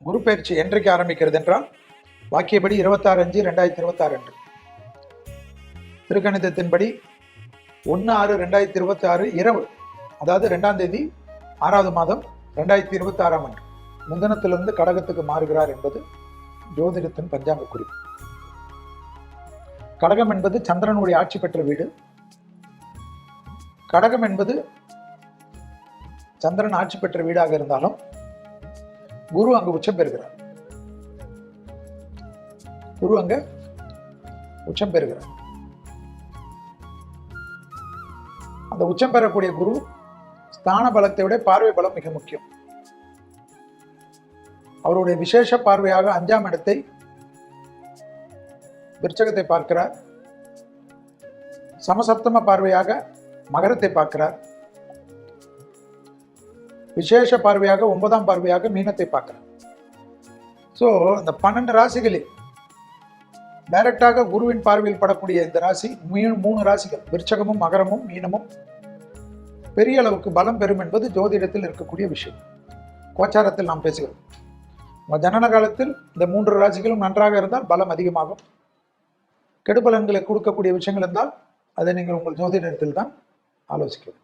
குரு பயிற்சி என்றைக்கு ஆரம்பிக்கிறது என்றால் வாக்கியப்படி 26/5/2026 அன்று. திருக்கணிதத்தின்படி 1/6/2026 இரவு, அதாவது 2ஆம் தேதி 6வது மாதம் 2026 அன்று முந்தனத்திலிருந்து கடகத்துக்கு மாறுகிறார் என்பது ஜோதிடத்தின் பஞ்சாங்க குறிப்பு. கடகம் என்பது சந்திரனுடைய ஆட்சி பெற்ற வீடு. கடகம் என்பது சந்திரன் ஆட்சி பெற்ற வீடாக இருந்தாலும் குரு அங்கு உச்சம் பெறுகிறார். குரு அங்க உச்சம் பெறுகிறார். அந்த உச்சம் பெறக்கூடிய குரு ஸ்தான பலத்தை விட பார்வை பலம் மிக முக்கியம். அவருடைய விசேஷ பார்வையாக 5ஆம் இடத்தை விருச்சகத்தை பார்க்கிறார். சமசப்தம பார்வையாக மகரத்தை பார்க்கிறார். விசேஷ பார்வையாக 9ஆம் பார்வையாக மீனத்தை பார்க்கிறார். ஸோ இந்த 12 ராசிகளில் டைரக்டாக குருவின் பார்வையில் படக்கூடிய இந்த ராசி 3 ராசிகள் விருச்சகமும் மகரமும் மீனமும் பெரிய அளவுக்கு பலம் பெறும் என்பது ஜோதிடத்தில் இருக்கக்கூடிய விஷயம். கோச்சாரத்தில் நாம் பேசுகிறோம். ஜனன காலத்தில் இந்த 3 ராசிகளும் நன்றாக இருந்தால் பலம் அதிகமாகும். கெடுபலன்களை கொடுக்கக்கூடிய விஷயங்கள் இருந்தால் அதை நீங்கள் உங்கள் ஜோதிடத்தில் தான் ஆலோசிக்கலாம்.